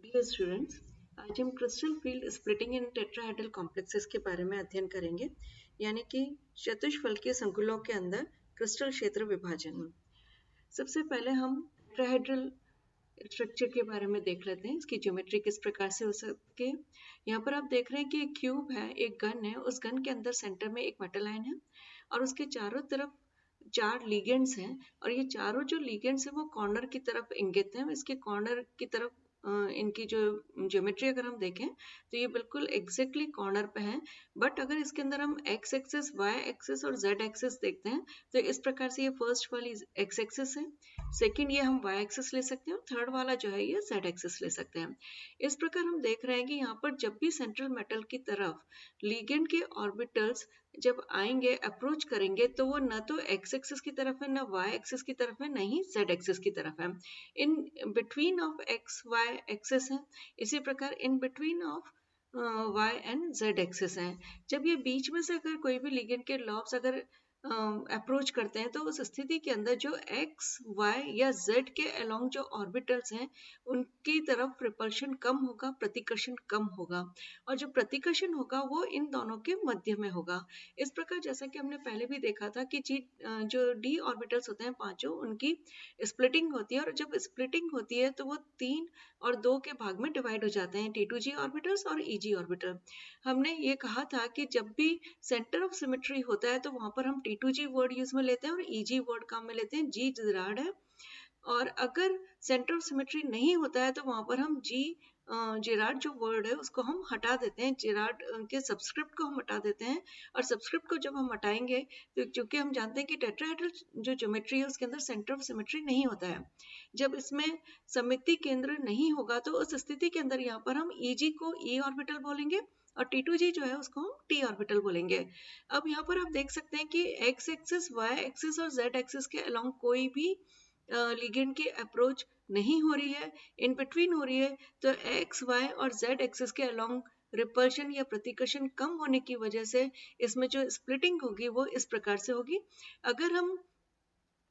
Dear students, आज हम crystal field splitting इन tetrahedral complexes के बारे में अध्ययन करेंगे, यानी कि चतुष्फलकीय संकुलों के अंदर क्रिस्टल क्षेत्र विभाजन। सबसे पहले हम टेट्राहेड्रल स्ट्रक्चर के बारे में देख लेते हैं, इसकी ज्योमेट्री किस प्रकार से हो सके। यहाँ पर आप देख रहे हैं कि एक क्यूब है, एक गन है, उस गन के अंदर सेंटर में एक मेटल आयन है और उसके चारों तरफ 4 लिगेंड्स हैं और ये चारों जो लिगेंड्स हैं वो कॉर्नर की तरफ इंगित हैं। इसके कॉर्नर की तरफ इनकी जो ज्योमेट्री अगर हम देखें तो ये बिल्कुल एग्जैक्टली कॉर्नर पे है। बट अगर इसके अंदर हम एक्स एक्सिस, वाई एक्सिस और जेड एक्सिस देखते हैं तो इस प्रकार से ये फर्स्ट वाली एक्स एक्सिस है, सेकंड ये हम वाई एक्सिस ले सकते हैं और थर्ड वाला जो है ये जेड एक्सिस ले सकते हैं। इस प्रकार हम देख रहे हैं कि यहाँ पर जब भी सेंट्रल मेटल की तरफ लिगेंड के ऑर्बिटल्स जब आएंगे, अप्रोच करेंगे, तो वो न तो एक्स एक्सिस की तरफ है, न वाई एक्सिस की तरफ है, न ही जेड एक्सिस की तरफ है। In between of x y axis है, इसी प्रकार in between of y and z axis है। जब ये बीच में से अगर कोई भी लिगेंड के लॉब्स अगर अप्रोच करते हैं तो उस स्थिति के अंदर जो एक्स वाई या जेड के अलोंग जो ऑर्बिटल्स हैं उनकी तरफ रिपल्शन कम होगा, प्रतिकर्षण कम होगा, और जो प्रतिकर्षण होगा वो इन दोनों के मध्य में होगा। इस प्रकार जैसा कि हमने पहले भी देखा था कि जो डी ऑर्बिटल्स होते हैं पांचों, उनकी स्प्लिटिंग होती है और जब स्प्लिटिंग होती है तो वो 3 और 2 के भाग में डिवाइड हो जाते हैं, T2G ऑर्बिटल्स और EG ऑर्बिटल। हमने ये कहा था कि जब भी सेंटर ऑफ सिमेट्री होता है तो वहां पर हम T2G वर्ड यूज में लेते हैं और EG वर्ड काम में लेते हैं। G जिराड है, और अगर सेंटर ऑफ सिमेट्री नहीं होता है तो वहां पर हम जिराड जो वर्ड है उसको हम हटा देते हैं, जिराड के सबस्क्रिप्ट को हम हटा देते हैं। और सबस्क्रिप्ट को जब हम हटाएंगे तो चूंकि हम जानते हैं कि टेट्राहेड्रल जो ज्योमेट्री है उसके अंदर सेंटर ऑफ सिमेट्री नहीं होता है, जब इसमें सममिति केंद्र नहीं होगा तो उस स्थिति के अंदर यहाँ पर हम EG को E ऑर्बिटल बोलेंगे और T2G जो है उसको हम T ऑर्बिटल बोलेंगे। अब यहाँ पर आप देख सकते हैं कि एक्स एक्सिस, वाई एक्सिस और जेड एक्सिस के अलोंग कोई भी लिगेंड की अप्रोच नहीं हो रही है, इन बिटवीन हो रही है, तो एक्स वाई और जेड एक्सिस के अलोंग रिपल्शन या प्रतिकर्षण कम होने की वजह से इसमें जो स्प्लिटिंग होगी वो इस प्रकार से होगी। अगर हम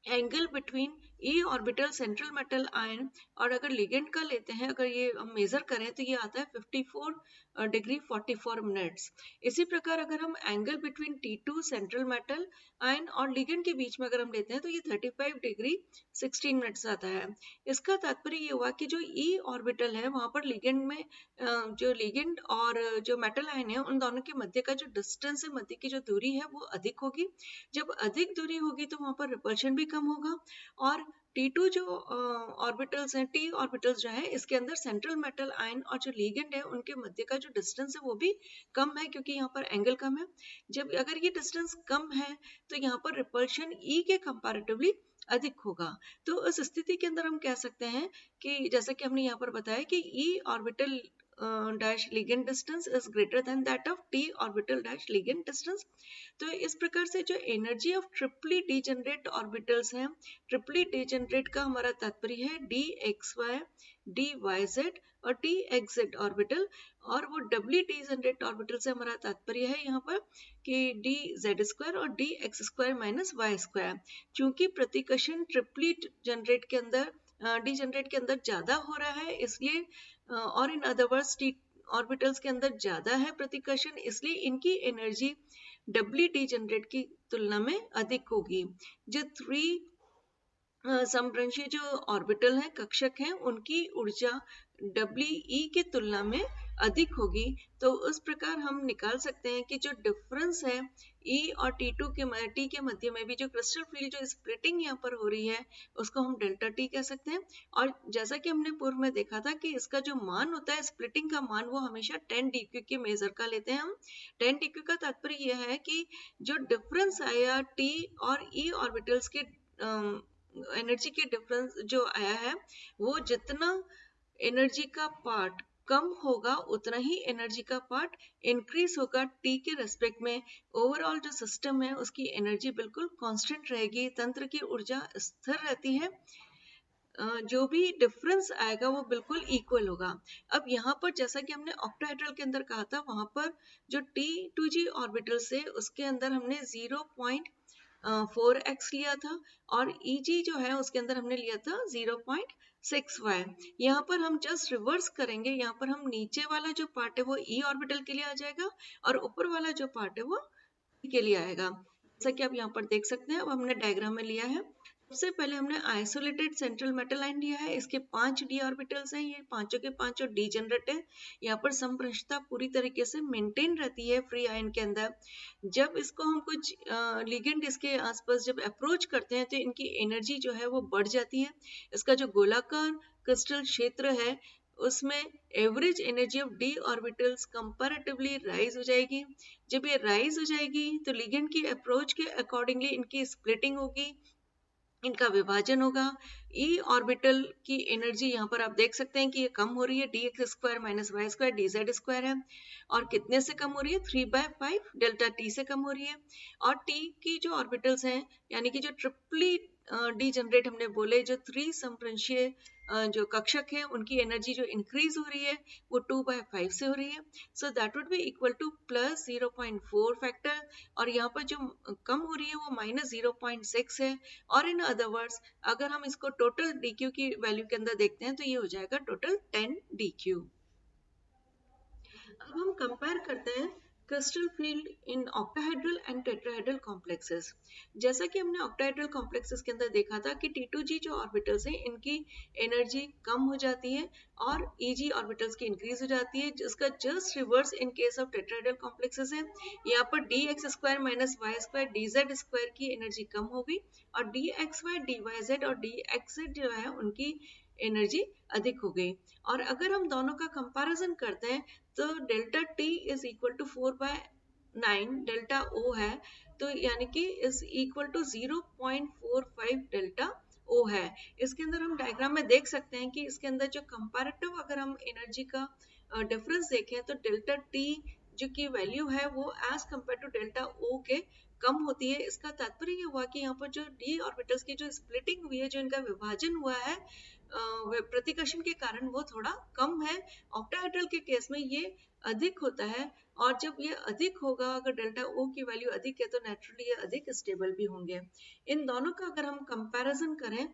एंगल बिटवीन ई ऑर्बिटल सेंट्रल मेटल आयन और अगर लिगेंड का लेते हैं, अगर ये हम मेजर करें तो ये आता है 54 डिग्री 44 मिनट्स। इसी प्रकार अगर हम angle between T2 central metal ion और लिगेंड के बीच में अगर हम लेते हैं तो ये 35 डिग्री 16 मिनट्स आता है। इसका तात्पर्य ये हुआ कि जो ई ऑर्बिटल है वहां पर लिगेंड में जो लिगेंड और जो मेटल आयन है उन दोनों के मध्य का जो डिस्टेंस है, मध्य की जो दूरी है वो अधिक होगी। जब अधिक दूरी होगी तो वहां पर रिपल्शन भी कम होगा और T2 जो ऑर्बिटल्स हैं, T ऑर्बिटल्स जो है, इसके अंदर सेंट्रल मेटल आयन और जो लिगेंड है उनके मध्य का जो डिस्टेंस है वो भी कम है, क्योंकि यहाँ पर एंगल कम है। जब अगर ये डिस्टेंस कम है तो यहाँ पर रिपल्शन E के कंपैरेटिवली अधिक होगा। तो उस स्थिति के अंदर हम कह सकते हैं कि जैसा कि हमने यहाँ पर बताया कि E orbital dash ligand distance is greater than that of T orbital dash ligand distance। तो इस प्रकार से जो एनर्जी ऑफ ट्रिपली डिजेनरेट ऑर्बिटल्स हैं, ट्रिपली डिजेनरेट का हमारा तात्पर्य है DXY, DYZ और TXZ ऑर्बिटल, और वो डबली डिजेनरेट ऑर्बिटल से हमारा तात्पर्य है यहाँ पर कि DZ² और DX² माइनस Y²। चूंकि प्रतिकर्षण ट्रिपली जनरेट के अंदर डिजेनरेट के अंदर ज्यादा हो रहा है, इसलिए और in other words T orbitals के अंदर ज्यादा है प्रतिकर्षण, इसलिए इनकी एनर्जी डबली डिजेनरेट की तुलना में अधिक होगी। जो 3 समवृंशीय जो ऑर्बिटल हैं, कक्षक हैं, उनकी ऊर्जा डब्ल्यू की तुलना में अधिक होगी। तो उस प्रकार हम निकाल सकते हैं कि जो डिफरेंस है E और T के मध्य में भी जो क्रिस्टल फील्ड जो स्प्लिटिंग यहाँ पर हो रही है उसको हम डेल्टा T कह सकते हैं। और जैसा कि हमने पूर्व में देखा था कि इसका जो मान होता है स्प्लिटिंग का मान, वो हमेशा 10 DQ के मेजर का लेते हैं हम। 10 DQ का तात्पर्य यह है कि जो डिफरेंस आया T और E ऑर्बिटल्स के एनर्जी के डिफरेंस जो आया है, वो जितना एनर्जी का पार्ट कम होगा उतना ही एनर्जी का पार्ट इंक्रीज होगा T के रेस्पेक्ट में। ओवरऑल जो सिस्टम है उसकी एनर्जी बिल्कुल कांस्टेंट रहेगी, तंत्र की ऊर्जा स्थिर रहती है, जो भी डिफरेंस आएगा वो बिल्कुल इक्वल होगा। अब यहाँ पर जैसा कि हमने ऑक्टाहेड्रल के अंदर कहा था, वहां पर जो T2G ऑर्बिटल से उसके अंदर हमने 0.4x लिया था और EG जो है उसके अंदर हमने लिया था 0.5 6y। यहाँ पर हम जस्ट रिवर्स करेंगे, यहाँ पर हम नीचे वाला जो पार्ट है वो e ऑर्बिटल के लिए आ जाएगा और ऊपर वाला जो पार्ट है वो p के लिए आएगा। जैसा कि आप यहाँ पर देख सकते हैं, अब हमने डायग्राम में लिया है। सबसे पहले हमने आइसोलेटेड सेंट्रल मेटल आयन लिया है, इसके 5 d ऑर्बिटल्स हैं, ये पांचों के पांचों डीजेनरेट है। यहाँ पर समप्रशता पूरी तरीके से मेंटेन रहती है फ्री आयन के अंदर। जब इसको हम कुछ लिगेंड इसके आसपास जब अप्रोच करते हैं तो इनकी एनर्जी जो है वो बढ़ जाती है। इसका जो गोलाकार क्रिस्टल क्षेत्र है उसमें average energy of D orbitals comparatively rise हो जाएगी। जब ये राइज हो जाएगी तो लिगेंड की अप्रोच के अकॉर्डिंगली इनकी स्प्लिटिंग होगी, इनका विभाजन होगा। ई ऑर्बिटल की एनर्जी यहाँ पर आप देख सकते हैं कि ये कम हो रही है, d x square minus Y square d Z square है। और कितने से कम हो रही है? 3/5 डेल्टा टी से कम हो रही है। और टी की जो ऑर्बिटल्स हैं, यानी कि जो ट्रिपली डी जनरेट हमने बोले, जो 3 समप्रंशीय जो कक्षक है उनकी एनर्जी जो इंक्रीज हो रही है वो 2/5 से हो रही है। So that would be equal two plus 0.4 factor, और यहाँ पर जो कम हो रही है वो माइनस 0.6 है। और इन अदर वर्ड्स अगर हम इसको टोटल dq की वैल्यू के अंदर देखते हैं तो ये हो जाएगा टोटल 10 dq। अब हम कंपेयर करते हैं crystal field in octahedral and tetrahedral complexes. जैसा कि हमने ऑक्टाहेड्रल कॉम्प्लेक्सेस के अंदर देखा था कि T2G जो ऑर्बिटल्स हैं इनकी एनर्जी कम हो जाती है और EG ऑर्बिटल्स की इंक्रीज हो जाती है, जिसका just reverse in case of tetrahedral complexes है। यहाँ पर dx square minus Y square dz square की एनर्जी कम होगी और dxy dyz और dxz जो है उनकी एनर्जी अधिक हो गई। और अगर हम दोनों का कंपैरिजन करते हैं तो delta t is equal to 4/9 delta o है, तो यानी कि is equal to 0.45 delta o है। इसके अंदर हम डायग्राम में देख सकते हैं कि इसके अंदर जो कंपैरेटिव अगर हम एनर्जी का डिफरेंस देखें तो डेल्टा टी जो की वैल्यू है वो एज कंपेयर टू डेल्टा ओ के कम होती है। इसका तात्पर्य ये हुआ कि यहाँ पर जो डी ऑर्बिटल्स की जो स्प्लिटिंग हुई है, जो इनका विभाजन हुआ है प्रतिकर्षण के कारण, वो थोड़ा कम है। ऑक्टाहेड्रल के केस में ये अधिक होता है, और जब ये अधिक होगा, अगर डेल्टा ओ की वैल्यू अधिक है तो नेचुरली ये अधिक स्टेबल भी होंगे। इन दोनों का अगर हम कंपैरिजन करें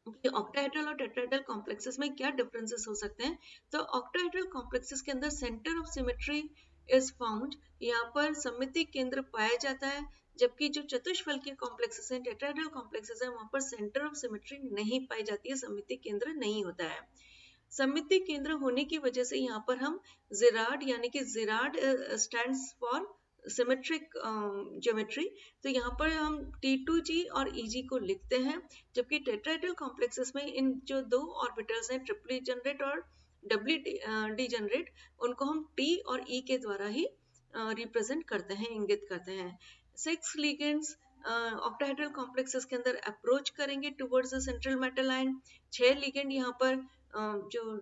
कि ऑक्टाहेड्रल और टेट्राहेड्रल कॉम्प्लेक्सेस में क्या डिफरेंसेस हो सकते हैं, तो ऑक्टाहेड्रल कॉम्प्लेक्सेस के अंदर centre of symmetry is found, यहाँ पर सममिति केंद्र पाया जाता है। जबकि जो चतुष्फलकीय कॉम्प्लेक्सेस हैं, टेट्राहेड्रल कॉम्प्लेक्सेस हैं, वहां पर सेंटर ऑफ सिमेट्री नहीं पाई जाती है, सममिति केंद्र नहीं होता है। सममिति केंद्र होने की वजह से यहाँ पर हम जिराड, यानी कि Gerard stands for symmetric geometry, तो यहाँ पर हम T2G और EG को लिखते हैं। जबकि टेट्राहेड्रल कॉम्प्लेक्सेस में इन जो दो ऑर्बिटल्स हैं, ट्रिपली जनरेट और डबली डीजनरेट, उनको हम T और E के द्वारा ही रिप्रेजेंट करते हैं, इंगित करते हैं। 6 लिगेंड्स ऑक्टाहेड्रल कॉम्प्लेक्सेस के अंदर अप्रोच करेंगे towards the central metal ion. 6 ligand यहाँ पर जो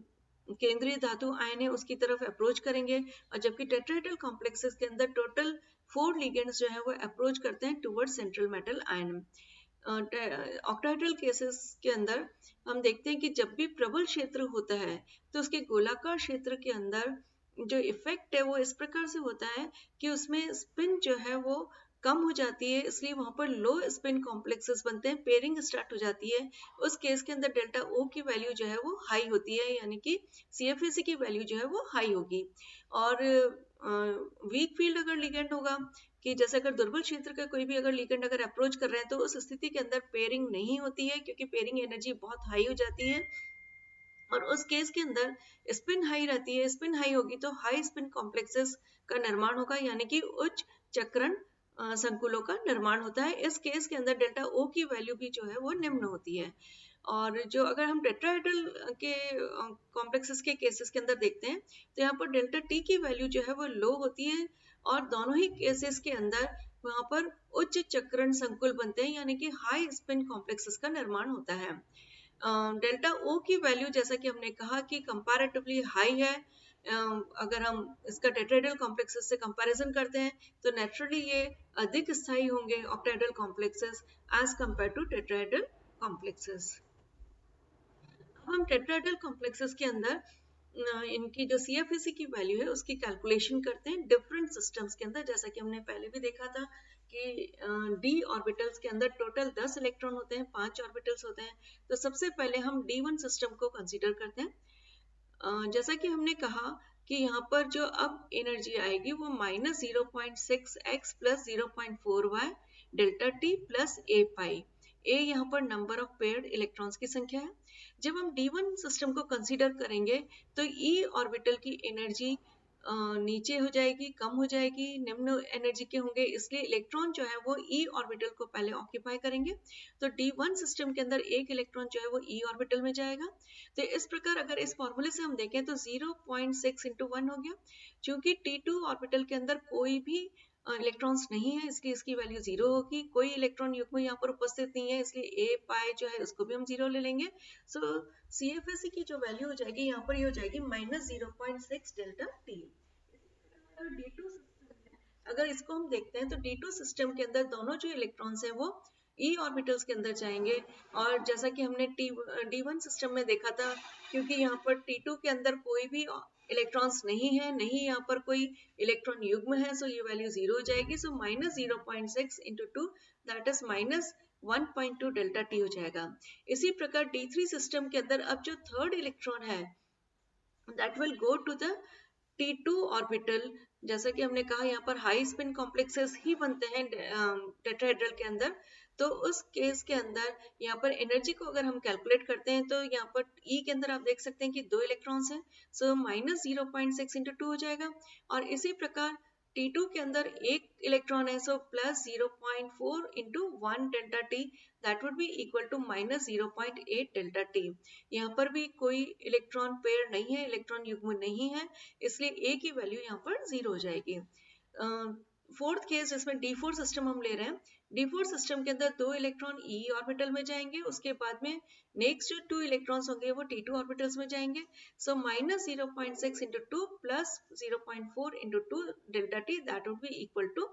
केंद्रीय धातु आयन है उसकी तरफ अप्रोच करेंगे, और जबकि टेट्राहेड्रल कॉम्प्लेक्सेस के अंदर टोटल 4 लिगेंड्स जो है वो अप्रोच करते हैं towards central metal ion. Octahedral cases के अंदर हम देखते हैं कि जब भी प्रबल क्षेत्र होता है तो उसके गोलाकार क्षेत्र के अंदर जो इफेक्ट है वो इस प्रकार से होता है कि उसमें स्पिन जो है वो कम हो जाती है, इसलिए वहां पर लो स्पिन कॉम्प्लेक्सेस बनते हैं, पेयरिंग स्टार्ट हो जाती है। उस केस के अंदर डेल्टा ओ की वैल्यू जो है वो हाई होती है, यानी कि CFAC की वैल्यू जो है वो हाई होगी। और वीक फील्ड अगर लिगेंड होगा, कि जैसे अगर दुर्बल क्षेत्र का कोई भी अगर लिगेंड अगर अप्रोच कर रहे हैं तो उस स्थिति के अंदर पेयरिंग नहीं होती है, क्योंकि पेयरिंग एनर्जी बहुत हाई हो जाती है। और उस केस के अंदर स्पिन हाई रहती है, स्पिन हाई होगी तो हाई स्पिन कॉम्प्लेक्सेस का निर्माण होगा, यानी कि उच्च चक्रण संकुलों का निर्माण होता है। इस केस के अंदर डेल्टा ओ की वैल्यू भी जो है वो निम्न होती है। और जो अगर हम टेट्राहेड्रल के कॉम्प्लेक्सेस के केसेस के अंदर देखते हैं तो यहाँ पर डेल्टा टी की वैल्यू जो है वो लो होती है, और दोनों ही केसेस के अंदर वहां पर उच्च चक्रण संकुल बनते हैं, यानी कि हाई स्पिन कॉम्प्लेक्सेस का निर्माण होता है। डेल्टा ओ की वैल्यू जैसा कि हमने कहा कि कंपैरेटिवली हाई है। अगर हम इसका टेट्राहेड्रल कॉम्प्लेक्सेस से कंपैरिजन करते हैं तो नेचुरली ये अधिक स्थायी होंगे octahedral complexes as compare to tetrahedral complexes. अब हम टेट्राहेड्रल कॉम्प्लेक्सेस के अंदर इनकी जो CFAC की वैल्यू है उसकी कैलकुलेशन करते हैं डिफरेंट सिस्टम्स के अंदर। जैसा कि हमने पहले भी देखा था कि d ऑर्बिटल्स के अंदर टोटल 10 इलेक्ट्रॉन होते हैं, 5 ऑर्बिटल्स होते हैं। तो सबसे पहले हम d1 सिस्टम को कंसीडर करते हैं। जैसा कि हमने कहा कि यहाँ पर जो अब एनर्जी आएगी वो -0.6x plus 0.4y delta t plus a pi. A यहाँ पर नंबर ऑफ पेयर्ड इलेक्ट्रॉन्स की संख्या है। जब हम D1 सिस्टम को कंसीडर करेंगे तो E ऑर्बिटल की एनर्जी नीचे हो जाएगी, कम हो जाएगी, निम्न एनर्जी के होंगे, इसलिए इलेक्ट्रॉन जो है वो E ऑर्बिटल को पहले ऑक्यूपाई करेंगे। तो D1 सिस्टम के अंदर एक इलेक्ट्रॉन जो है वो E ऑर्बिटल में जाएगा। तो इस प्रकार अगर इस फॉर्मूले से हम देखें तो 0.6 इंटू 1 हो गया। चूंकि T2 ऑर्बिटल के अंदर कोई भी इलेक्ट्रॉन्स नहीं है, इसलिए इसकी वैल्यू 0 होगी। कोई इलेक्ट्रॉन युग्म यहाँ पर उपस्थित नहीं है, इसलिए ए पाई जो है उसको भी हम 0 ले लेंगे। सो CFSE की जो वैल्यू हो जाएगी यहाँ पर ये हो जाएगी -0.6 डेल्टा टी। D2 अगर इसको हम देखते हैं तो D2 सिस्टम के अंदर दोनों जो इलेक्ट्रॉन्स हैं वो E ऑर्बिटल्स के अंदर जाएंगे। और जैसा कि हमने D1 सिस्टम में देखा था, क्योंकि यहाँ पर T2 के अंदर कोई भी इलेक्ट्रॉन्स नहीं है, नहीं यहाँ पर कोई इलेक्ट्रॉन युग्म है, सो ये वैल्यू 0 हो जाएगी। सो -0.6 into 2 that is -1.2 delta T हो जाएगा। इसी प्रकार D3 सिस्टम के अंदर अब जो थर्ड इलेक्ट्रॉन है that will go to the T2 orbital. जैसा कि हमने कहा यहाँ पर हाई स्पिन कॉम्प्लेक्सेस ही बनते हैं टेट्राहेड्रल के अंदर। तो उस केस के अंदर यहाँ पर एनर्जी को अगर हम कैलकुलेट करते हैं तो यहाँ पर E के अंदर आप देख सकते हैं कि 2 इलेक्ट्रॉन्स हैं, सो -0.6 इंटू 2 हो जाएगा। और इसी प्रकार T2 के अंदर एक इलेक्ट्रॉन है, so +0.4 into 1 delta T that would be equal to -0.8 delta T. यहाँ पर भी कोई इलेक्ट्रॉन पेयर नहीं है, इलेक्ट्रॉन युग्म नहीं है, इसलिए ए की वैल्यू यहाँ पर 0 हो जाएगी। फोर्थ केस जिसमें D4 सिस्टम हम ले रहे हैं, D4 सिस्टम के अंदर 2 इलेक्ट्रॉन E ऑर्बिटल में जाएंगे, उसके बाद में नेक्स्ट जो 2 इलेक्ट्रॉन्स होंगे वो T2 ऑर्बिटल्स में जाएंगे। So -0.6 into 2 plus 0.4 into 2 delta T that would be equal to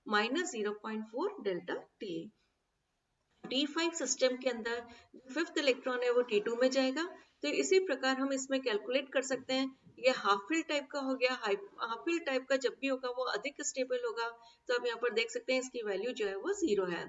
-0.4 delta T. D5 system के अंदर फिफ्थ इलेक्ट्रॉन है वो T2 में जाएगा। तो इसी प्रकार हम इसमें कैलकुलेट कर सकते हैं। ये हाफ फिल टाइप का हो गया। हाफ फिल टाइप का जब भी होगा वो अधिक स्टेबल होगा। तो आप यहाँ पर देख सकते हैं इसकी वैल्यू जो है वो 0 है।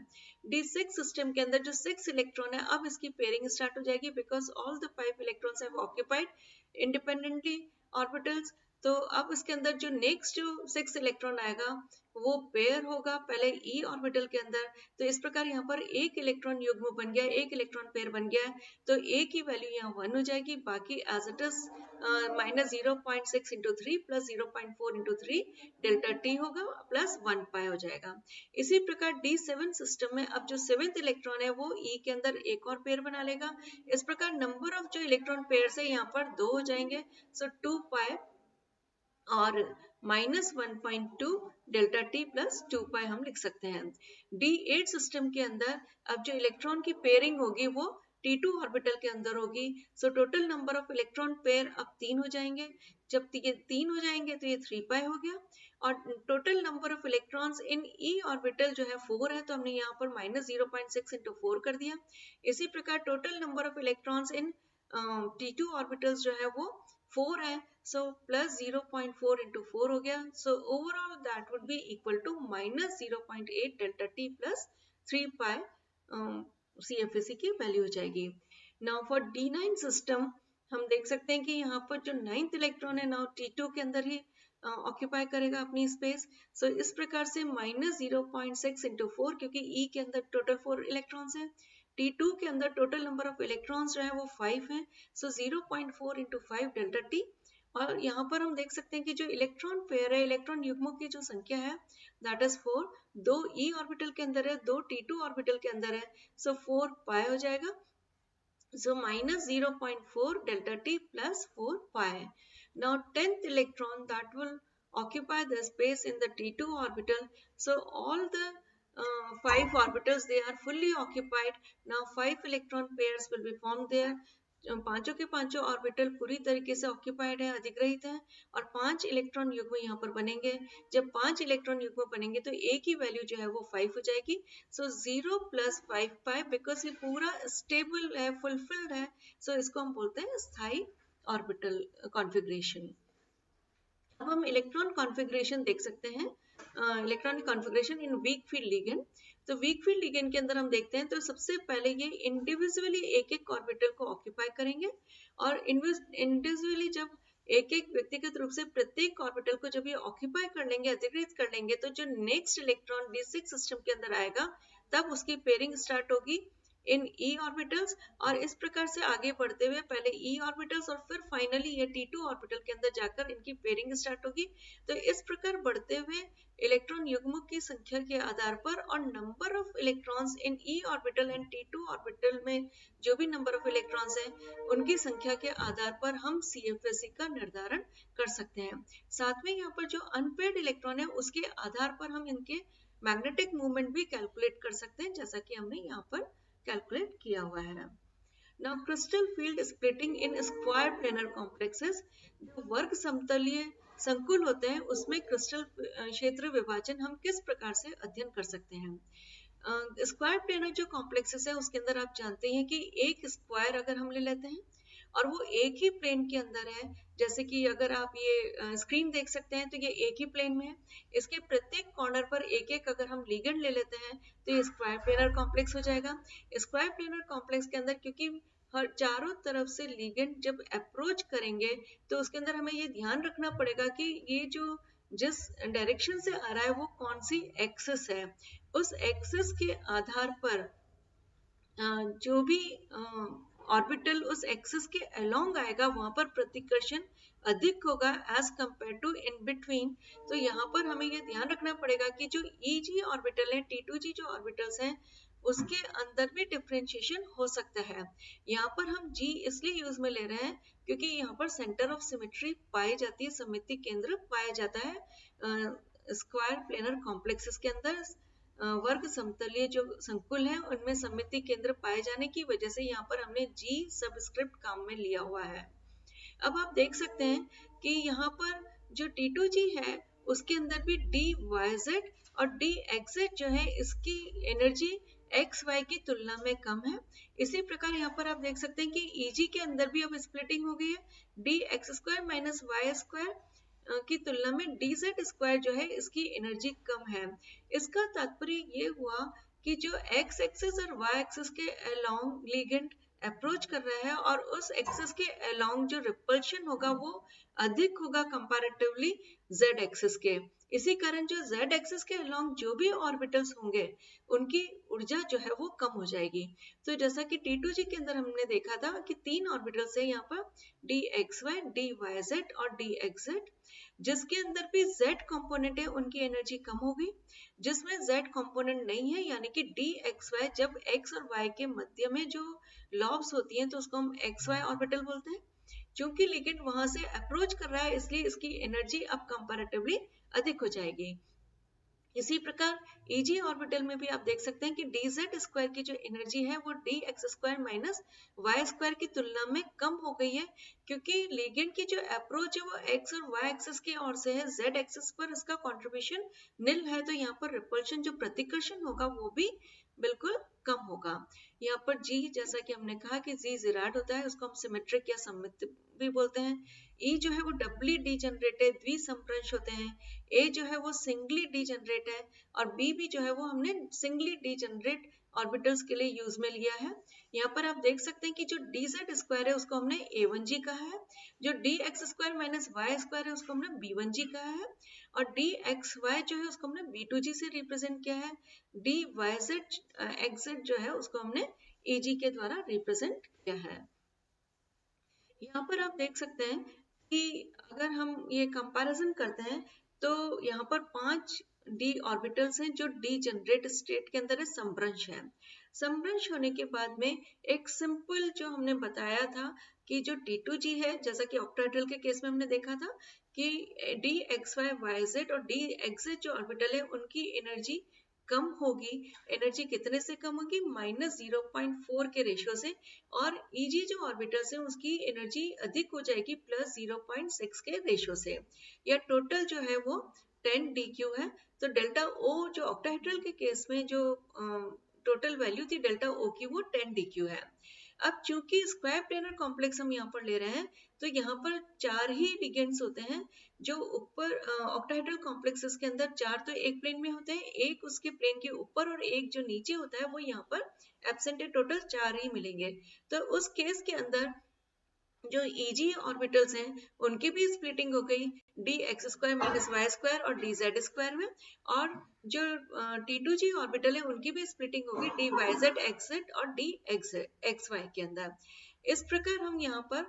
D6 सिस्टम के अंदर जो 6 इलेक्ट्रॉन है, अब इसकी पेयरिंग स्टार्ट हो जाएगी because all the 5 electrons have occupied independently orbitals. तो अब इसके अंदर जो नेक्स्ट जो 6 इलेक्ट्रॉन आएगा वो पेयर होगा पहले E ऑर्बिटल के अंदर। तो इस प्रकार यहाँ पर एक इलेक्ट्रॉन युग्म बन गया, एक इलेक्ट्रॉन पेयर बन गया है। तो A की वैल्यू यहाँ 1 हो जाएगी, बाकी as it is -0.6 into 3 plus 0.4 into 3 delta T होगा प्लस 1 पाई हो जाएगा। इसी प्रकार D7 सिस्टम में अब जो 7th इलेक्ट्रॉन है वो E के अंदर एक और पेयर बना लेगा। इस प्रकार नंबर ऑफ जो इलेक्ट्रॉन पेयर है यहाँ पर 2 हो जाएंगे। सो 2 पाई और -1.2 डेल्टा टी प्लस 2 पाई हम लिख सकते हैं। D8 सिस्टम के अंदर अब जो इलेक्ट्रॉन की पेयरिंग होगी वो T2 ऑर्बिटल के अंदर होगी। So total number of electron pair अब 3 हो जाएंगे। जब ये 3 हो जाएंगे तो ये 3 पाई हो गया। और total number of electrons in E orbital जो है 4 है, तो हमने यहाँ पर -0.6 इंटू 4 कर दिया। इसी प्रकार total number of electrons in T2 orbitals जो है वो 4 है, so plus 0.4 into 4 हो गया। So overall that would be equal to -0.8 delta t plus 3 pi CFSE की वैल्यू हो जाएगी। Now for D9 सिस्टम हम देख सकते हैं कि यहाँ पर जो 9th इलेक्ट्रॉन है now T2 के अंदर ही ऑक्यूपाई करेगा अपनी स्पेस। सो इस प्रकार से -0.6 इंटू 4, क्योंकि E के अंदर टोटल 4 इलेक्ट्रॉन्स हैं। T2 के अंदर टोटल नंबर ऑफ इलेक्ट्रॉन्स जो है वो 5 है। So 0.4 into 5 delta T. और यहाँ पर हम देख सकते हैं कि जो इलेक्ट्रॉन पेयर है, इलेक्ट्रॉन युग्मों की जो संख्या है दैट इज 4। 2 E ऑर्बिटल के अंदर है, 2 T2 ऑर्बिटल के अंदर है। सो 4 पाई हो जाएगा। So -0.4 delta t plus 4 pi. Now 10th electron that will occupy the space in the T2 orbital. So all the 5 orbitals they are fully occupied. Now 5 electron pairs will be formed there. पांचों के पांचों orbital पूरी तरीके से occupied है, अधिग्रहित है। और 5 इलेक्ट्रॉन युग्म यहाँ पर बनेंगे। जब 5 इलेक्ट्रॉन युग्म बनेंगे तो A की वैल्यू जो है वो 5 हो जाएगी। सो 0 प्लस 5 पाई, बिकॉज ये पूरा स्टेबल है, फुलफिल्ड है, सो इसको हम बोलते हैं स्थायी ऑर्बिटल कॉन्फ़िगरेशन। अब हम इलेक्ट्रॉन कॉन्फ़िगरेशन देख सकते हैं। इलेक्ट्रॉनिक कॉन्फ़िगरेशन इन वीक फील्ड लिगेंड। तो वीक फील्ड लिगेंड के अंदर हम देखते हैं तो सबसे पहले ये इंडिविजुअली एक एक ऑर्बिटल को ऑक्यूपाई करेंगे, और इंडिविजुअली जब एक एक व्यक्तिगत रूप से प्रत्येक ऑर्बिटल को जब ये ऑक्यूपाई कर लेंगे, अधिकृत कर लेंगे, तो जो नेक्स्ट इलेक्ट्रॉन d6 सिस्टम के अंदर आएगा तब उसकी पेयरिंग स्टार्ट होगी इन e ऑर्बिटल्स, और इस प्रकार से आगे बढ़ते हुए पहले e ऑर्बिटल्स और फिर फाइनली ये t2 ऑर्बिटल के अंदर जाकर इनकी पेयरिंग स्टार्ट होगी। तो इस प्रकार बढ़ते हुए इलेक्ट्रॉन युग्मों की संख्या के आधार पर और number of electrons in e orbital and t2 orbital में जो भी नंबर ऑफ इलेक्ट्रॉन्स हैं उनकी संख्या के आधार पर हम CFSE का निर्धारण कर सकते हैं। साथ में यहाँ पर जो अनपेयर्ड इलेक्ट्रॉन है उसके आधार पर हम इनके मैग्नेटिक मूवमेंट भी कैलकुलेट कर सकते हैं, जैसा कि हमने यहाँ पर कैलकुलेट किया हुआ है। Now crystal field splitting in square planar complexes, जो वर्ग समतलीय संकुल होते हैं उसमें क्रिस्टल क्षेत्र विभाजन हम किस प्रकार से अध्ययन कर सकते हैं। स्क्वायर प्लेनर जो कॉम्प्लेक्सेस है उसके अंदर आप जानते हैं कि एक स्क्वायर अगर हम ले लेते हैं और वो एक ही प्लेन के अंदर है, जैसे कि अगर आप ये स्क्रीन देख सकते हैं तो ये एक ही प्लेन में है, इसके प्रत्येक कॉर्नर पर एक एक अगर हम लिगेंड ले लेते हैं तो ये स्क्वायर प्लेनर कॉम्प्लेक्स हो जाएगा। स्क्वायर प्लेनर कॉम्प्लेक्स के अंदर क्योंकि हर चारों तरफ से लिगेंड जब अप्रोच करेंगे तो उसके अंदर हमें ये ध्यान रखना पड़ेगा कि ये जो जिस डायरेक्शन से आ रहा है वो कौन सी एक्सिस है, उस एक्सिस के आधार पर जो भी ऑर्बिटल उस एक्सिस के अलोंग आएगा वहां पर प्रतिकर्षण अधिक होगा as compare to in between. तो यहाँ पर हमें ये ध्यान रखना पड़ेगा कि जो EG ऑर्बिटल है, T2G जो ऑर्बिटल्स हैं उसके अंदर भी डिफरेंशिएशन हो सकता है। यहाँ पर हम G इसलिए यूज में ले रहे हैं क्योंकि यहाँ पर सेंटर ऑफ सिमेट्री पाई जाती है, सममिति केंद्र पाया जाता है स्क्वायर प्लेनर कॉम्प्लेक्सेस के अंदर। वर्ग समतलीय जो संकुल है उनमें सममिति केंद्र पाए जाने की वजह से यहाँ पर हमने G सबस्क्रिप्ट काम में लिया हुआ है। अब आप देख सकते हैं कि यहाँ पर जो T2G है उसके अंदर भी DYZ और DXZ जो है इसकी एनर्जी XY की तुलना में कम है। इसी प्रकार यहाँ पर आप देख सकते हैं कि EG के अंदर भी अब स्प्लिटिंग हो गई है, DX² माइनस Y² की तुलना में DZ² जो है इसकी एनर्जी कम है। इसका तात्पर्य ये हुआ कि जो x एक्सिस और y एक्सिस के अलोंग लिगेंड अप्रोच कर रहा है और उस एक्सिस के अलोंग जो रिपल्शन होगा वो अधिक होगा कंपैरेटिवली z एक्सिस के। इसी कारण जो z एक्सिस के अलोंग जो भी ऑर्बिटल्स होंगे उनकी ऊर्जा जो है वो कम हो जाएगी। तो जैसा कि T2G के अंदर हमने देखा था कि 3 ऑर्बिटल्स है यहाँ पर DXY, DYZ और DXZ, जिसके अंदर भी z कंपोनेंट है उनकी एनर्जी कम होगी, जिसमें z कंपोनेंट नहीं है यानी कि DXY जब x और y के मध्य में जो लॉब्स होती हैं तो उसको हम XY ऑर्बिटल बोलते हैं। क्योंकि लिगेंड वहां से अप्रोच कर रहा है इसलिए इसकी एनर्जी अब कंपैरेटिवली अधिक हो जाएगी। इसी प्रकार EG ऑर्बिटल में भी आप देख सकते हैं कि DZ² की जो एनर्जी है वो DX² माइनस Y² की तुलना में कम हो गई है, क्योंकि लिगेंड की जो अप्रोच है वो x और y एक्सिस की ओर से है, z एक्सिस पर इसका कंट्रीब्यूशन निल है, तो यहाँ पर रिपल्शन जो प्रतिकर्षण होगा वो भी बिल्कुल कम होगा। यहाँ पर G जैसा कि हमने कहा कि G जिराड होता है, उसको हम सिमेट्रिक या सममित भी बोलते हैं। E जो है वो डबली डीजनरेट है, द्विसंप्रंश होते हैं। A जो है वो सिंगली डीजनरेट है और B भी जो है वो हमने सिंगली डीजनरेट ऑर्बिटल्स के लिए यूज में लिया है। यहाँ पर आप देख सकते हैं कि जो DZ² है उसको हमने A1G कहा है, जो DX² माइनस Y² है उसको हमने B1G कहा है और DXY जो है उसको हमने B2G से रिप्रेजेंट किया है। DYZ जो है उसको हमने AG के द्वारा रिप्रेजेंट किया है। यहाँ पर आप देख सकते हैं कि अगर हम ये कंपैरिजन करते हैं तो यहाँ पर 5 d ऑर्बिटल्स हैं जो डीजनरेट स्टेट के अंदर है, समभ्रंश है। समभ्रंश होने के बाद में एक सिंपल जो हमने बताया था कि जो T2G है, जैसा कि ऑक्टाहेड्रल के केस में हमने देखा था कि DXY YZ और DXZ जो ऑर्बिटल है उनकी एनर्जी कम होगी। एनर्जी कितने से कम होगी? -0.4 के रेशियो से, और EG जो ऑर्बिटल्स है उसकी एनर्जी अधिक हो जाएगी +0.6 के रेशियो से। या टोटल जो है वो 10 DQ है। तो डेल्टा O जो ऑक्टाहेड्रल के केस में जो टोटल वैल्यू थी डेल्टा O की वो 10 DQ है। अब चूंकि स्क्वायर प्लेनर कॉम्प्लेक्स हम यहाँ पर ले रहे हैं, तो यहाँ पर 4 ही लिगेंड्स होते हैं जो ऊपर ऑक्टाहेड्रल कॉम्प्लेक्सेस के अंदर 4 तो एक प्लेन में होते हैं, एक उसके प्लेन के ऊपर और एक जो नीचे होता है वो यहाँ पर एब्सेंट है, टोटल 4 ही मिलेंगे। तो उस केस के अंदर जो Eg ऑर्बिटल्स हैं उनकी भी स्प्लिटिंग हो गई D x square minus Y square और डी जेड स्क्वायर में, और जो T2g ऑर्बिटल है उनकी भी स्प्लिटिंग होगी D Y Z X Z और डी एक्स वाई के अंदर। इस प्रकार हम यहाँ पर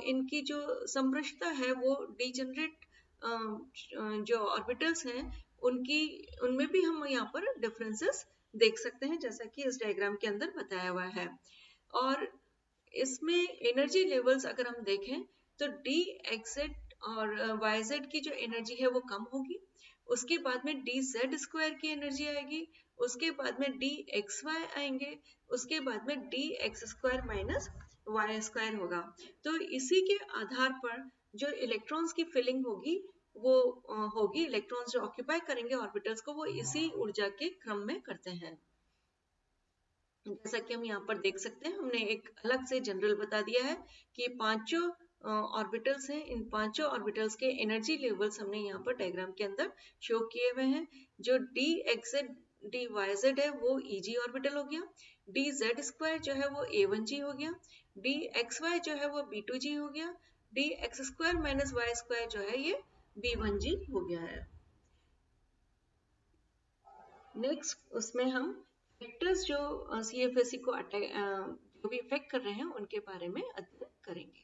इनकी जो समृशता है वो डिजेनरेट जो ऑर्बिटल्स हैं उनकी उनमें भी हम यहाँ पर डिफरेंसेस देख सकते हैं, जैसा कि इस डायग्राम के अंदर बताया हुआ है। और इसमें एनर्जी लेवल्स अगर हम देखें तो डी एक्सेड और वाई जेड की जो एनर्जी है वो कम होगी, उसके बाद में डी जेड स्क्वायर की एनर्जी आएगी, उसके बाद में डी एक्स वाई आएंगे, उसके बाद में D x square minus Y square होगा। तो इसी के आधार पर जो इलेक्ट्रॉन्स की फिलिंग होगी वो होगी, इलेक्ट्रॉन्स जो ऑक्यूपाई करेंगे ऑर्बिटल्स को वो इसी ऊर्जा के क्रम में करते हैं। जैसा कि हम यहाँ पर देख सकते हैं, हमने एक अलग से जनरल बता दिया है कि पांचों ऑर्बिटल्स हैं, इन पांचों ऑर्बिटल्स के एनर्जी लेवल्स हमने यहाँ पर डायग्राम के अंदर शो किए हुए हैं। जो D X Z D Y Z है वो Eg ऑर्बिटल हो गया, डी जेड स्क्वायर जो है वो A1g हो गया, डी एक्स वाई जो है वो B2g हो गया, D x square minus Y square जो है ये B1g हो गया है। नेक्स्ट उसमें हम फैक्टर्स जो CFSE को जो भी इफेक्ट कर रहे हैं उनके बारे में अध्ययन करेंगे।